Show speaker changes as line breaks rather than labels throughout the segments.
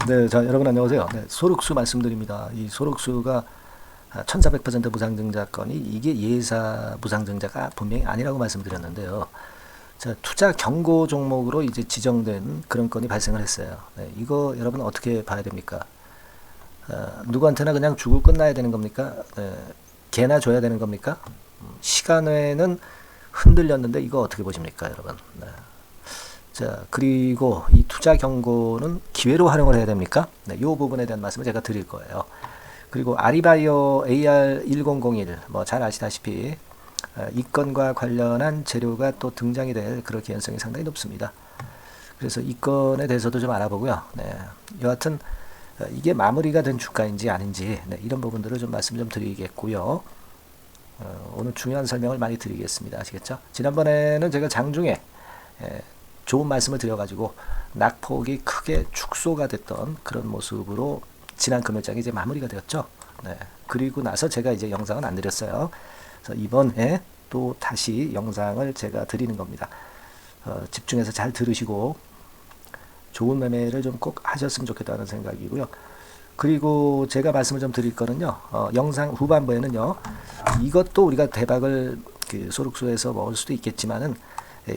네, 자, 여러분 안녕하세요. 네, 소록수 말씀드립니다. 이 소록수가 1400% 무상증자건이 이게 예사 무상증자가 분명히 아니라고 말씀드렸는데요. 자, 투자 경고 종목으로 이제 지정된 그런 건이 발생을 했어요. 네, 이거 여러분 어떻게 봐야 됩니까? 누구한테나 그냥 주고 끝나야 되는 겁니까? 네, 개나 줘야 되는 겁니까? 시간 외에는 흔들렸는데 이거 어떻게 보십니까, 여러분? 네. 자, 그리고 이 투자 경고는 기회로 활용을 해야 됩니까? 네, 이 부분에 대한 말씀을 제가 드릴 거예요. 그리고 아리바이오 AR1001 뭐 잘 아시다시피 이 건과 관련한 재료가 또 등장이 될 그럴 개연성이 상당히 높습니다. 그래서 이 건에 대해서도 좀 알아보고요. 네, 여하튼 이게 마무리가 된 주가인지 아닌지 네, 이런 부분들을 좀 말씀 좀 드리겠고요. 오늘 중요한 설명을 많이 드리겠습니다. 아시겠죠? 지난번에는 제가 장중에 좋은 말씀을 드려가지고 낙폭이 크게 축소가 됐던 그런 모습으로 지난 금요일장이 이제 마무리가 되었죠. 네. 그리고 나서 제가 이제 영상은 안 드렸어요. 그래서 이번에 또 다시 영상을 제가 드리는 겁니다. 집중해서 잘 들으시고 좋은 매매를 좀 꼭 하셨으면 좋겠다는 생각이고요. 그리고 제가 말씀을 좀 드릴 거는요. 영상 후반부에는요. 이것도 우리가 대박을 그 소록수에서 먹을 수도 있겠지만은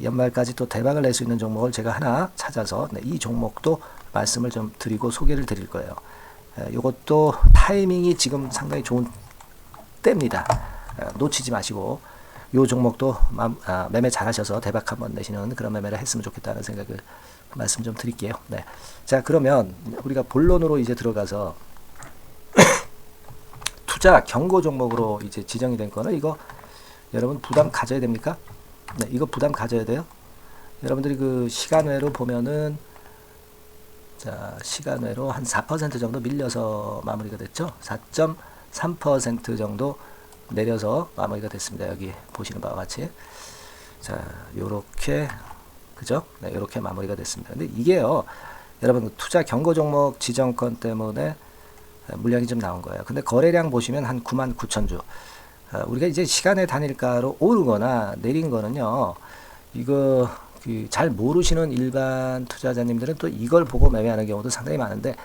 연말까지 또 대박을 낼 수 있는 종목을 제가 하나 찾아서 네, 이 종목도 말씀을 좀 드리고 소개를 드릴 거예요. 이것도 타이밍이 지금 상당히 좋은 때입니다. 놓치지 마시고 이 종목도 매매 잘 하셔서 대박 한번 내시는 그런 매매를 했으면 좋겠다는 생각을 말씀 좀 드릴게요. 네. 자, 그러면 우리가 본론으로 이제 들어가서 투자 경고 종목으로 이제 지정이 된 거는 이거 여러분 부담 가져야 됩니까? 네, 이거 부담 가져야 돼요. 여러분들이 그 시간외로 보면은 자, 시간외로 한 4% 정도 밀려서 마무리가 됐죠. 4.3% 정도 내려서 마무리가 됐습니다. 여기 보시는 바와 같이. 자, 요렇게 그죠? 네, 요렇게 마무리가 됐습니다. 근데 이게요. 여러분 투자 경고 종목 지정권 때문에 물량이 좀 나온 거예요. 근데 거래량 보시면 한 99,000주. 우리가 이제 시간의 단일가로 오르거나 내린 거는요, 이거 잘 모르시는 일반 투자자님들은 또 이걸 보고 매매하는 경우도 상당히 많은데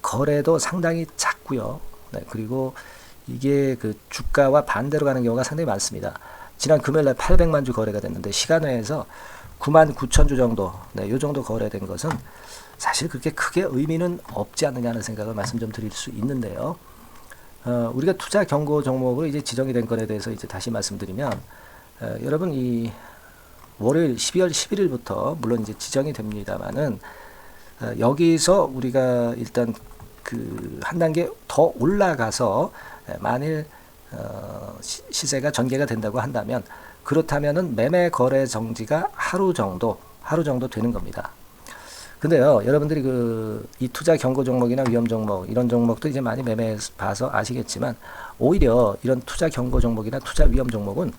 거래도 상당히 작고요. 네, 그리고 이게 그 주가와 반대로 가는 경우가 상당히 많습니다. 지난 금요일날 800만 주 거래가 됐는데 시간 외에서 99,000주 정도, 네, 요 정도 거래된 것은 사실 그렇게 크게 의미는 없지 않느냐는 생각을 말씀 좀 드릴 수 있는데요. 우리가 투자 경고 종목으로 이제 지정이 된 건에 대해서 이제 다시 말씀드리면, 여러분 이 월요일 12월 11일부터 물론 이제 지정이 됩니다만은, 여기서 우리가 일단 그 한 단계 더 올라가서 만일 시세가 전개가 된다고 한다면 그렇다면은 매매 거래 정지가 하루 정도 되는 겁니다. 근데요, 여러분들이 이 투자 경고 종목이나 위험 종목, 이런 종목도 이제 많이 매매 봐서 아시겠지만, 오히려 이런 투자 경고 종목이나 투자 위험 종목은,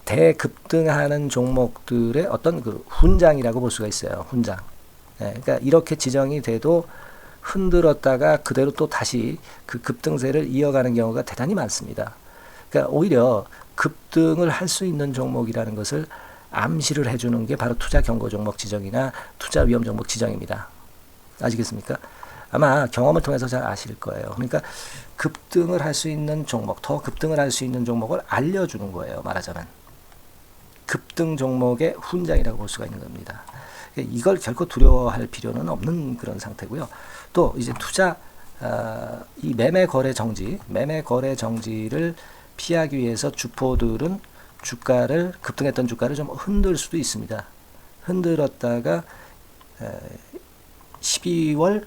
대급등하는 종목들의 어떤 그 훈장이라고 볼 수가 있어요. 훈장. 네, 그러니까 이렇게 지정이 돼도 흔들었다가 그대로 또 다시 그 급등세를 이어가는 경우가 대단히 많습니다. 그러니까 오히려 급등을 할 수 있는 종목이라는 것을 암시를 해주는 게 바로 투자 경고 종목 지정이나 투자 위험 종목 지정입니다. 아시겠습니까? 아마 경험을 통해서 잘 아실 거예요. 그러니까 급등을 할 수 있는 종목, 더 급등을 할 수 있는 종목을 알려주는 거예요. 말하자면 급등 종목의 훈장이라고 볼 수가 있는 겁니다. 이걸 결코 두려워할 필요는 없는 그런 상태고요. 또 이제 이 매매 거래 정지를 피하기 위해서 주포들은 급등했던 주가를 좀 흔들 수도 있습니다. 흔들었다가 12월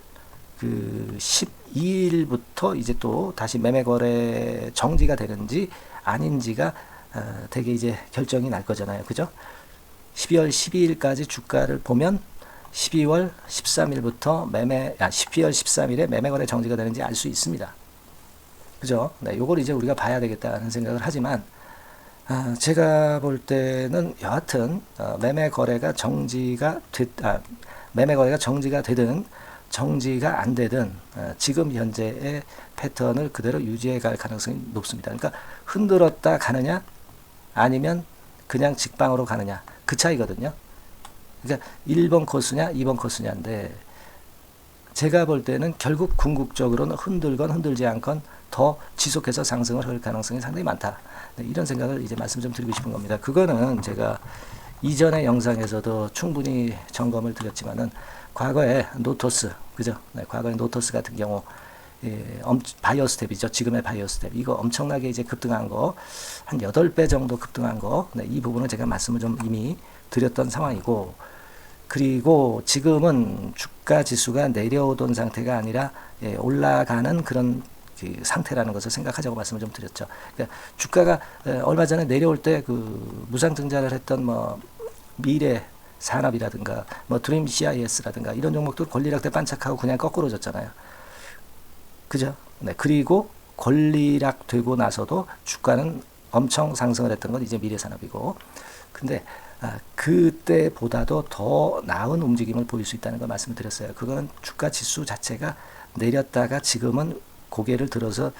12일부터 이제 또 다시 매매 거래 정지가 되는지 아닌지가 되게 이제 결정이 날 거잖아요. 그죠? 12월 12일까지 주가를 보면 12월 13일부터 12월 13일에 매매 거래 정지가 되는지 알 수 있습니다. 그죠? 네, 요걸 이제 우리가 봐야 되겠다는 생각을 하지만, 제가 볼 때는 여하튼 매매 거래가 정지가 되든 정지가 안 되든 지금 현재의 패턴을 그대로 유지해 갈 가능성이 높습니다. 그러니까 흔들었다 가느냐 아니면 그냥 직방으로 가느냐 그 차이거든요. 그러니까 1번 코스냐 2번 코스냐인데 제가 볼 때는 결국 궁극적으로는 흔들건 흔들지 않건 더 지속해서 상승을 할 가능성이 상당히 많다. 네, 이런 생각을 이제 말씀 좀 드리고 싶은 겁니다. 그거는 제가 이전의 영상에서도 충분히 점검을 드렸지만은 과거에 노토스, 그죠? 네, 과거에 노토스 같은 경우 바이오 스텝이죠. 지금의 바이오 스텝. 이거 엄청나게 이제 급등한 거, 한 8배 정도 급등한 거, 네, 이 부분은 제가 말씀을 좀 이미 드렸던 상황이고, 그리고 지금은 주가 지수가 내려오던 상태가 아니라 올라가는 그런 그 상태라는 것을 생각하자고 말씀을 좀 드렸죠. 그러니까 주가가 얼마 전에 내려올 때 그 무상증자를 했던 뭐 미래 산업이라든가 뭐 드림 CIS라든가 이런 종목들 권리락 때 반짝하고 그냥 거꾸로 졌잖아요. 그죠? 네. 그리고 권리락 되고 나서도 주가는 엄청 상승을 했던 건 이제 미래산업이고, 근데 그때보다도 더 나은 움직임을 보일 수 있다는 걸 말씀을 드렸어요. 그거는 주가 지수 자체가 내렸다가 지금은 고개를 들어서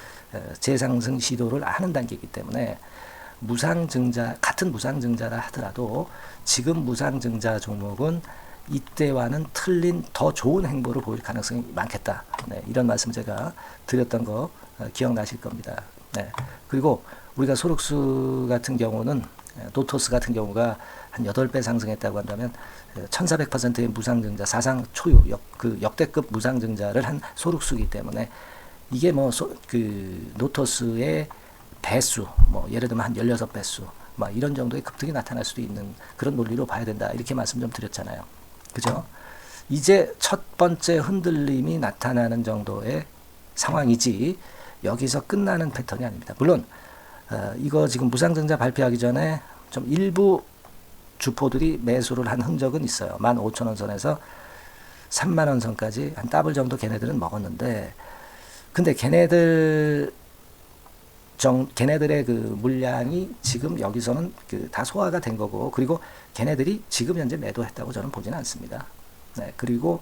재상승 시도를 하는 단계이기 때문에 무상증자, 같은 무상증자라 하더라도 지금 무상증자 종목은 이때와는 틀린 더 좋은 행보를 보일 가능성이 많겠다. 네, 이런 말씀 제가 드렸던 거 기억나실 겁니다. 네. 그리고 우리가 소록수 같은 경우는 노토스 같은 경우가 한 8배 상승했다고 한다면 1400%의 무상증자, 사상 초유 그 역대급 무상증자를 한 소록수이기 때문에 이게 뭐 그 노토스의 배수, 뭐 예를 들면 한 16배수, 막 이런 정도의 급등이 나타날 수도 있는 그런 논리로 봐야 된다. 이렇게 말씀 좀 드렸잖아요. 그죠? 이제 첫 번째 흔들림이 나타나는 정도의 상황이지 여기서 끝나는 패턴이 아닙니다. 물론 이거 지금 무상증자 발표하기 전에 좀 일부 주포들이 매수를 한 흔적은 있어요. 15,000원 선에서 30,000원 선까지 한 더블 정도 걔네들은 먹었는데, 근데 걔네들의 그 물량이 지금 여기서는 그 다 소화가 된 거고, 그리고 걔네들이 지금 현재 매도했다고 저는 보지는 않습니다. 네, 그리고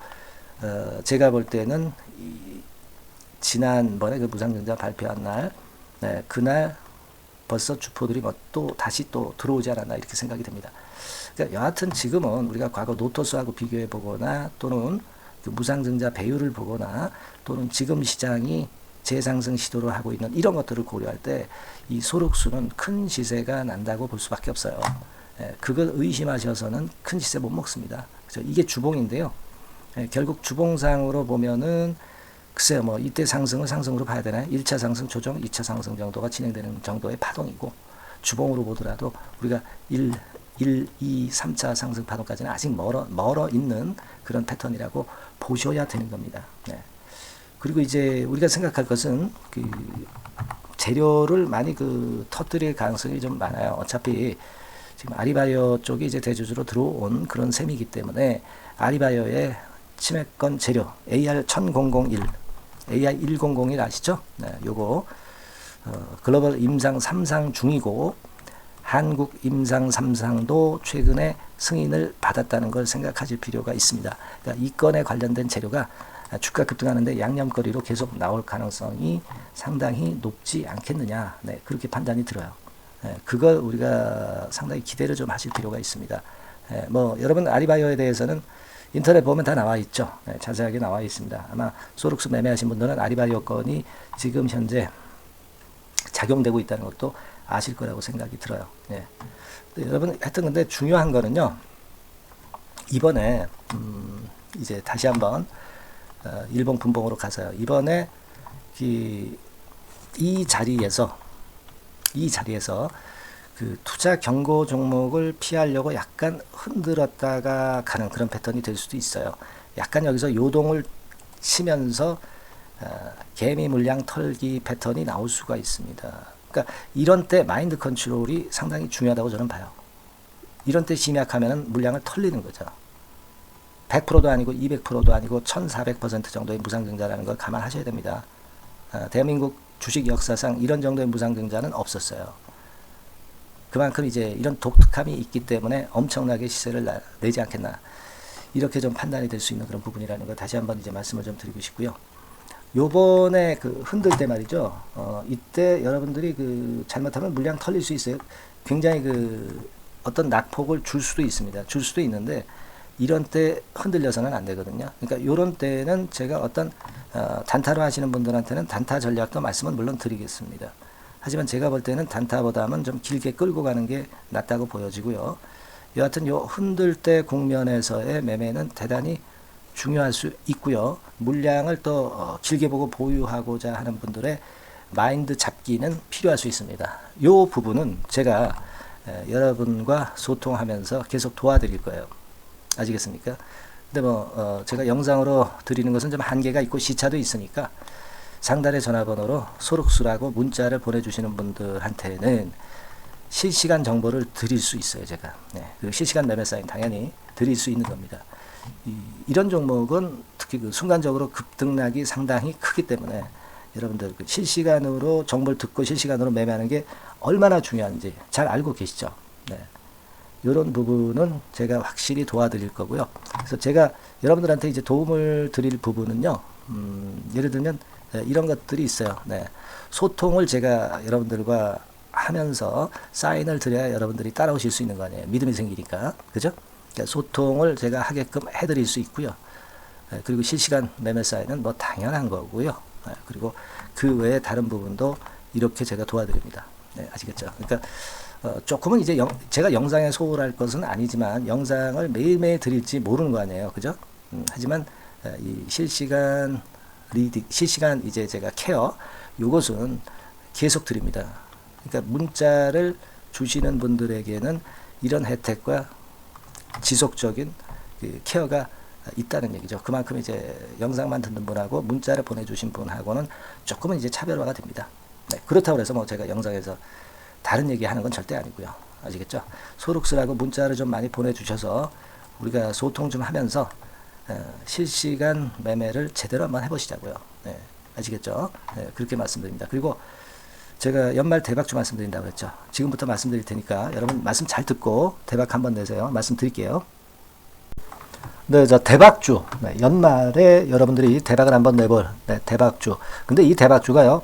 제가 볼 때는 지난번에 그 무상증자 발표한 날, 네, 그날 벌써 주포들이 뭐 또 다시 또 들어오지 않았나 이렇게 생각이 됩니다. 그러니까 여하튼 지금은 우리가 과거 노토스하고 비교해 보거나 또는 그 무상증자 배율을 보거나 또는 지금 시장이 재상승 시도를 하고 있는 이런 것들을 고려할 때 이 소록수는 큰 시세가 난다고 볼 수밖에 없어요. 그걸 의심하셔서는 큰 시세 못 먹습니다. 그렇죠? 이게 주봉인데요. 결국 주봉상으로 보면은 글쎄요, 뭐 이때 상승을 상승으로 봐야 되나요? 1차 상승 조정, 2차 상승 정도가 진행되는 정도의 파동이고, 주봉으로 보더라도 우리가 1, 2, 3차 상승 파동까지는 아직 멀어 있는 그런 패턴이라고 보셔야 되는 겁니다. 네. 그리고 이제 우리가 생각할 것은 그 재료를 많이 그 터뜨릴 가능성이 좀 많아요. 어차피 지금 아리바이오 쪽이 이제 대주주로 들어온 그런 셈이기 때문에 아리바이오의 치매권 재료 AR1001, AR1001 아시죠? 네, 요거 글로벌 임상 3상 중이고 한국 임상 3상도 최근에 승인을 받았다는 걸 생각하실 필요가 있습니다. 그러니까 이 건에 관련된 재료가 주가 급등하는데 양념거리로 계속 나올 가능성이 상당히 높지 않겠느냐. 네, 그렇게 판단이 들어요. 네, 그걸 우리가 상당히 기대를 좀 하실 필요가 있습니다. 네, 뭐 여러분 아리바이오에 대해서는 인터넷 보면 다 나와 있죠. 네, 자세하게 나와 있습니다. 아마 소록수 매매하신 분들은 아리바이오 건이 지금 현재 작용되고 있다는 것도 아실 거라고 생각이 들어요. 네. 여러분 하여튼 근데 중요한 거는요. 이번에 이제 다시 한번 일본 분봉으로 가서요. 이번에 이 자리에서 그 투자 경고 종목을 피하려고 약간 흔들었다가 가는 그런 패턴이 될 수도 있어요. 약간 여기서 요동을 치면서 개미 물량 털기 패턴이 나올 수가 있습니다. 그러니까 이런 때 마인드 컨트롤이 상당히 중요하다고 저는 봐요. 이런 때 심약하면 물량을 털리는 거죠. 100%도 아니고 200%도 아니고 1400% 정도의 무상증자라는 걸 감안하셔야 됩니다. 대한민국 주식 역사상 이런 정도의 무상증자는 없었어요. 그만큼 이제 이런 독특함이 있기 때문에 엄청나게 시세를 내지 않겠나, 이렇게 좀 판단이 될 수 있는 그런 부분이라는 걸 다시 한번 이제 말씀을 좀 드리고 싶고요. 요번에 그 흔들 때 말이죠. 이때 여러분들이 그 잘못하면 물량 털릴 수 있어요. 굉장히 그 어떤 낙폭을 줄 수도 있습니다. 줄 수도 있는데 이런 때 흔들려서는 안 되거든요. 그러니까 이런 때는 제가 어떤 단타로 하시는 분들한테는 단타 전략도 말씀은 물론 드리겠습니다. 하지만 제가 볼 때는 단타보다는 좀 길게 끌고 가는 게 낫다고 보여지고요. 여하튼 요 흔들 때 국면에서의 매매는 대단히 중요할 수 있고요. 물량을 또 길게 보고 보유하고자 하는 분들의 마인드 잡기는 필요할 수 있습니다. 요 부분은 제가 여러분과 소통하면서 계속 도와드릴 거예요. 아시겠습니까? 근데 제가 영상으로 드리는 것은 좀 한계가 있고 시차도 있으니까 상단의 전화번호로 소록수라고 문자를 보내주시는 분들한테는 실시간 정보를 드릴 수 있어요. 제가 그 실시간 매매 사인 당연히 드릴 수 있는 겁니다. 이런 종목은 특히 그 순간적으로 급등락이 상당히 크기 때문에 여러분들 그 실시간으로 정보를 듣고 실시간으로 매매하는 게 얼마나 중요한지 잘 알고 계시죠? 이런 부분은 제가 확실히 도와드릴 거고요. 그래서 제가 여러분들한테 이제 도움을 드릴 부분은요, 예를 들면 이런 것들이 있어요. 소통을 제가 여러분들과 하면서 사인을 드려야 여러분들이 따라오실 수 있는 거 아니에요. 믿음이 생기니까. 그죠? 그러니까 소통을 제가 하게끔 해드릴 수 있고요. 그리고 실시간 매매 사인은 뭐 당연한 거고요. 그리고 그 외에 다른 부분도 이렇게 제가 도와드립니다. 아시겠죠? 그러니까 조금은 이제 제가 영상에 소홀할 것은 아니지만 영상을 매일매일 드릴지 모르는 거 아니에요. 그죠? 하지만 이 실시간 리딩, 실시간 이제 제가 케어, 요것은 계속 드립니다. 그러니까 문자를 주시는 분들에게는 이런 혜택과 지속적인 그 케어가 있다는 얘기죠. 그만큼 이제 영상만 듣는 분하고 문자를 보내주신 분하고는 조금은 이제 차별화가 됩니다. 그렇다고 해서 뭐 제가 영상에서 다른 얘기 하는 건 절대 아니고요. 아시겠죠? 소록스라고 문자를 좀 많이 보내주셔서 우리가 소통 좀 하면서 실시간 매매를 제대로 한번 해보시자고요. 아시겠죠? 그렇게 말씀드립니다. 그리고 제가 연말 대박주 말씀드린다고 했죠. 지금부터 말씀드릴 테니까 여러분 말씀 잘 듣고 대박 한번 내세요. 말씀드릴게요. 자, 대박주. 연말에 여러분들이 대박을 한번 내볼 대박주. 근데 이 대박주가요,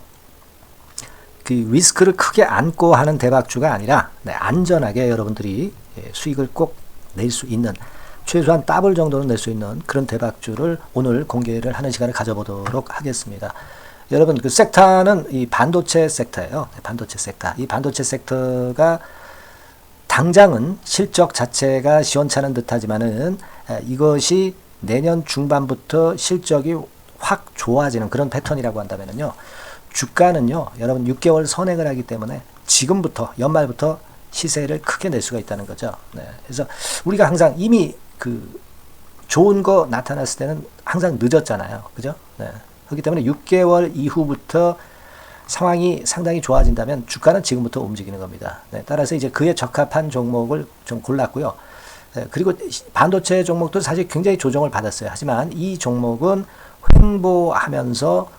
그 리스크를 크게 안고 하는 대박주가 아니라 안전하게 여러분들이 수익을 꼭 낼 수 있는, 최소한 더블 정도는 낼 수 있는 그런 대박주를 오늘 공개를 하는 시간을 가져보도록 하겠습니다. 여러분, 그 섹터는 이 반도체 섹터예요. 반도체 섹터. 이 반도체 섹터가 당장은 실적 자체가 시원찮은 듯하지만은 이것이 내년 중반부터 실적이 확 좋아지는 그런 패턴이라고 한다면은요, 주가는요, 여러분 6개월 선행을 하기 때문에 지금부터 연말부터 시세를 크게 낼 수가 있다는 거죠. 그래서 우리가 항상 이미 그 좋은 거 나타났을 때는 항상 늦었잖아요. 그죠? 그렇기 때문에 6개월 이후부터 상황이 상당히 좋아진다면 주가는 지금부터 움직이는 겁니다. 따라서 이제 그에 적합한 종목을 좀 골랐고요. 그리고 반도체 종목도 사실 굉장히 조정을 받았어요. 하지만 이 종목은 횡보하면서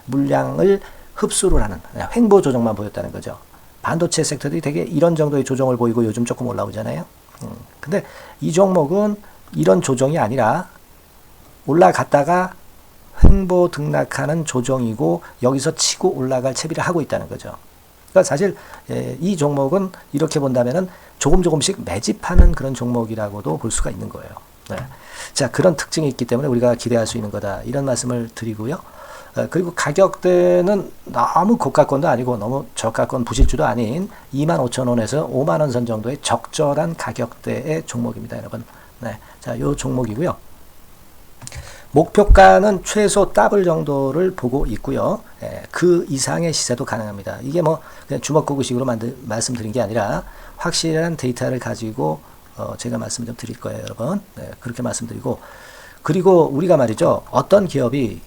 물량을 흡수를 하는 횡보 조정만 보였다는 거죠. 반도체 섹터들이 되게 이런 정도의 조정을 보이고 요즘 조금 올라오잖아요. 근데 이 종목은 이런 조정이 아니라 올라갔다가 횡보 등락하는 조정이고 여기서 치고 올라갈 채비를 하고 있다는 거죠. 그러니까 사실 이 종목은 이렇게 본다면은 조금씩 매집하는 그런 종목이라고도 볼 수가 있는 거예요. 자, 그런 특징이 있기 때문에 우리가 기대할 수 있는 거다, 이런 말씀을 드리고요. 그리고 가격대는 너무 고가권도 아니고 너무 저가권 부실주도 아닌 25,000원에서 50,000원 선 정도의 적절한 가격대의 종목입니다, 여러분. 자, 요 종목이고요. 목표가는 최소 더블 정도를 보고 있고요. 그 이상의 시세도 가능합니다. 이게 뭐 그냥 주먹구구식으로 말씀드린 게 아니라 확실한 데이터를 가지고 제가 말씀 좀 드릴 거예요, 여러분. 그렇게 말씀드리고, 그리고 우리가 말이죠, 어떤 기업이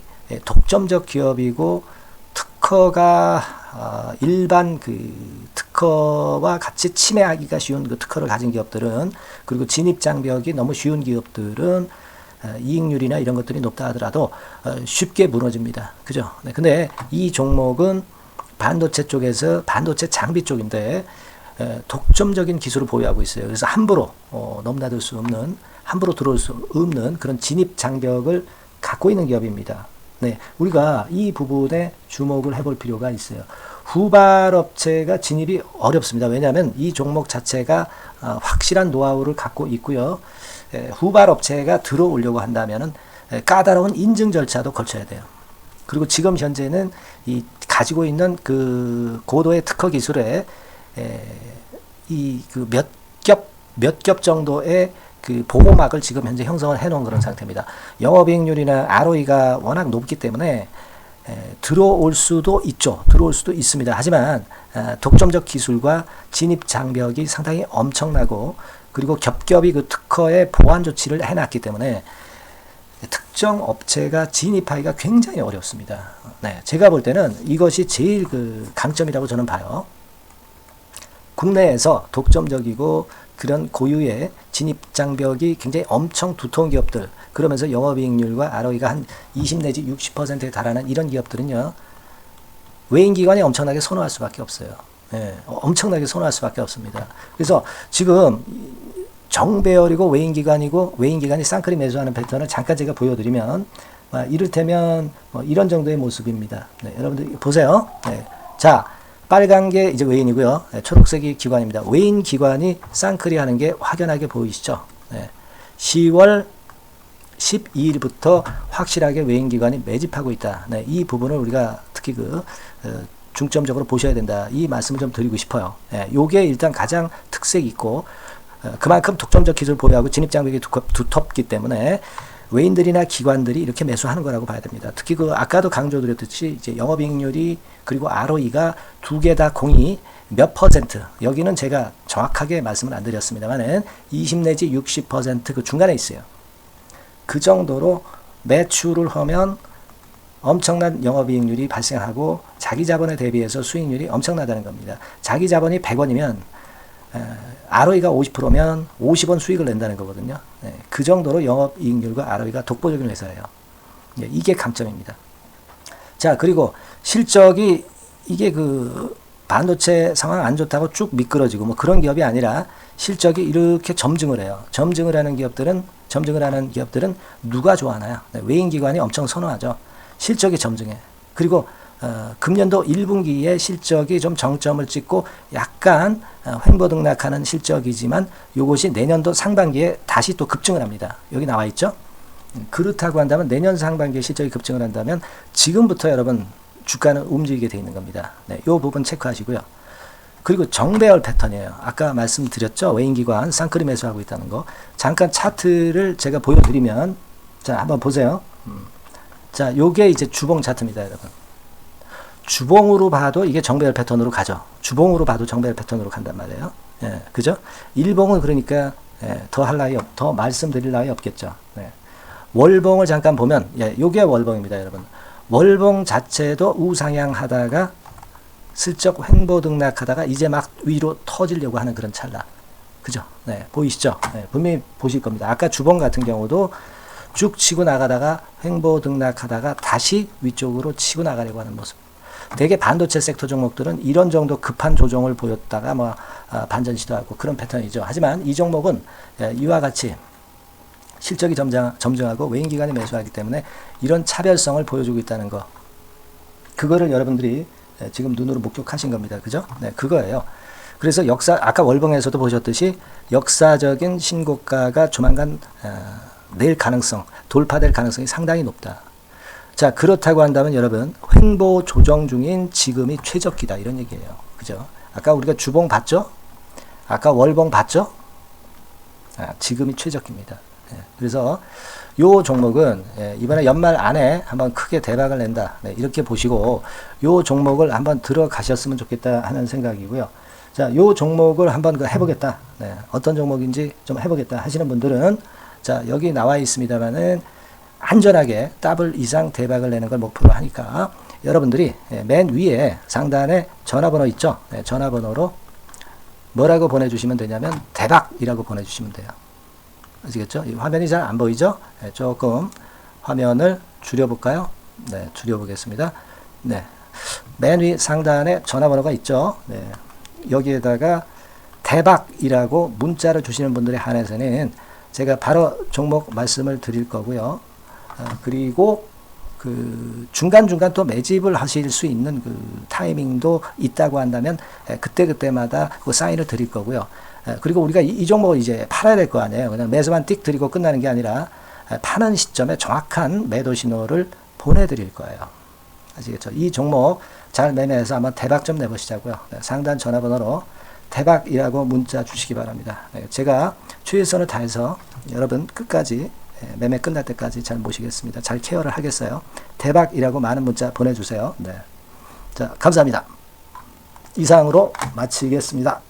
독점적 기업이고 특허가 일반 그 특허와 같이 침해하기가 쉬운 그 특허를 가진 기업들은, 그리고 진입 장벽이 너무 쉬운 기업들은 이익률이나 이런 것들이 높다 하더라도 쉽게 무너집니다. 그죠? 근데 이 종목은 반도체 쪽에서 반도체 장비 쪽인데 독점적인 기술을 보유하고 있어요. 그래서 함부로 넘나들 수 없는, 함부로 들어올 수 없는 그런 진입 장벽을 갖고 있는 기업입니다. 우리가 이 부분에 주목을 해볼 필요가 있어요. 후발업체가 진입이 어렵습니다. 왜냐하면 이 종목 자체가 확실한 노하우를 갖고 있고요. 후발 업체가 들어오려고 한다면은 까다로운 인증 절차도 거쳐야 돼요. 그리고 지금 현재는 이 가지고 있는 그 고도의 특허 기술에 이 그 몇 겹 정도의 그 보호막을 지금 현재 형성을 해놓은 그런 상태입니다. 영업이익률이나 ROE가 워낙 높기 때문에 들어올 수도 있죠. 들어올 수도 있습니다. 하지만 독점적 기술과 진입 장벽이 상당히 엄청나고 그리고 겹겹이 그 특허의 보완 조치를 해놨기 때문에 특정 업체가 진입하기가 굉장히 어렵습니다. 네, 제가 볼 때는 이것이 제일 그 강점이라고 저는 봐요. 국내에서 독점적이고 그런 고유의 진입 장벽이 굉장히 엄청 두터운 기업들, 그러면서 영업이익률과 ROE가 한 20 내지 60%에 달하는 이런 기업들은요, 외인기관이 엄청나게 선호할 수밖에 없어요. 예, 엄청나게 선호할 수밖에 없습니다. 그래서 지금 정배열이고 외인기관이고 외인기관이 쌍끌이 매수하는 패턴을 잠깐 제가 보여드리면 이를테면 이런 정도의 모습입니다. 네, 여러분들 보세요. 네, 자, 빨간 게 이제 외인이고요. 네, 초록색이 기관입니다. 외인 기관이 쌍끌이 하는 게 확연하게 보이시죠? 네, 10월 12일부터 확실하게 외인 기관이 매집하고 있다. 네, 이 부분을 우리가 특히 중점적으로 보셔야 된다. 이 말씀을 좀 드리고 싶어요. 네, 요게 일단 가장 특색이 있고 그만큼 독점적 기술을 보유하고 진입장벽이 두텁기 때문에 외인들이나 기관들이 이렇게 매수하는 거라고 봐야 됩니다. 특히 아까도 강조드렸듯이 이제 영업이익률이 그리고 ROE가 두 개 다 공이 몇 퍼센트, 여기는 제가 정확하게 말씀을 안 드렸습니다만은 20 내지 60% 그 중간에 있어요. 그 정도로 매출을 하면 엄청난 영업이익률이 발생하고 자기 자본에 대비해서 수익률이 엄청나다는 겁니다. 자기 자본이 100원이면 ROE가 50%면 50원 수익을 낸다는 거거든요. 네, 그 정도로 영업이익률과 ROE가 독보적인 회사예요. 네, 이게 강점입니다. 자, 그리고 실적이 이게 그 반도체 상황 안 좋다고 쭉 미끄러지고 뭐 그런 기업이 아니라 실적이 이렇게 점증을 해요. 점증을 하는 기업들은 누가 좋아하나요? 네, 외인기관이 엄청 선호하죠. 실적이 점증해. 그리고 금년도 1분기에 실적이 좀 정점을 찍고 약간 횡보등락하는 실적이지만 이것이 내년도 상반기에 다시 또 급증을 합니다. 여기 나와 있죠? 그렇다고 한다면 내년 상반기에 실적이 급증을 한다면 지금부터 여러분 주가는 움직이게 되어 있는 겁니다. 네, 이 부분 체크하시고요. 그리고 정배열 패턴이에요. 아까 말씀드렸죠? 외인기관 쌍끌이 매수하고 있다는 거. 잠깐 차트를 제가 보여드리면 자, 한번 보세요. 자, 요게 이제 주봉 차트입니다, 여러분. 주봉으로 봐도 이게 정배열 패턴으로 가죠. 주봉으로 봐도 정배열 패턴으로 간단 말이에요. 예, 그죠? 일봉은 그러니까 더 할 나위 더 말씀드릴 나위 없겠죠. 네. 월봉을 잠깐 보면 요게 월봉입니다, 여러분. 월봉 자체도 우상향 하다가 슬쩍 횡보등락하다가 이제 막 위로 터지려고 하는 그런 찰나. 그죠? 네, 보이시죠? 네, 분명히 보실 겁니다. 아까 주봉 같은 경우도 쭉 치고 나가다가 횡보등락하다가 다시 위쪽으로 치고 나가려고 하는 모습. 대개 반도체 섹터 종목들은 이런 정도 급한 조정을 보였다가 반전 시도하고 그런 패턴이죠. 하지만 이 종목은 이와 같이 실적이 점증하고 외인기관이 매수하기 때문에 이런 차별성을 보여주고 있다는 거. 그거를 여러분들이 지금 눈으로 목격하신 겁니다. 그죠? 네, 그거예요. 그래서 아까 월봉에서도 보셨듯이 역사적인 신고가가 조만간 낼 가능성, 돌파될 가능성이 상당히 높다. 자, 그렇다고 한다면 여러분 횡보 조정 중인 지금이 최적기다 이런 얘기예요. 그죠? 아까 우리가 주봉 봤죠? 아까 월봉 봤죠? 지금이 최적기입니다. 그래서 요 종목은 이번에 연말 안에 한번 크게 대박을 낸다. 네, 이렇게 보시고 요 종목을 한번 들어가셨으면 좋겠다 하는 생각이고요. 자, 요 종목을 한번 해보겠다. 네, 어떤 종목인지 좀 해보겠다 하시는 분들은 자, 여기 나와 있습니다만은 안전하게 더블 이상 대박을 내는 걸 목표로 하니까 여러분들이 맨 위에 상단에 전화번호 있죠? 네, 전화번호로 뭐라고 보내주시면 되냐면 대박이라고 보내주시면 돼요. 아시겠죠? 이 화면이 잘 안 보이죠? 네, 조금 화면을 줄여볼까요? 네, 줄여보겠습니다. 네, 맨 위 상단에 전화번호가 있죠? 네, 여기에다가 대박이라고 문자를 주시는 분들에 한해서는 제가 바로 종목 말씀을 드릴 거고요. 그리고 그 중간중간 또 매집을 하실 수 있는 그 타이밍도 있다고 한다면 그때그때마다 그 사인을 드릴 거고요. 그리고 우리가 이 종목을 이제 팔아야 될 거 아니에요. 그냥 매수만 띡 드리고 끝나는 게 아니라 파는 시점에 정확한 매도 신호를 보내드릴 거예요. 아시겠죠? 이 종목 잘 매매해서 한번 대박 좀 내보시자고요. 상단 전화번호로 대박이라고 문자 주시기 바랍니다. 제가 최선을 다해서 여러분 끝까지 매매 끝날 때까지 잘 모시겠습니다. 잘 케어를 하겠어요. 대박이라고 많은 문자 보내주세요. 네. 자, 감사합니다. 이상으로 마치겠습니다.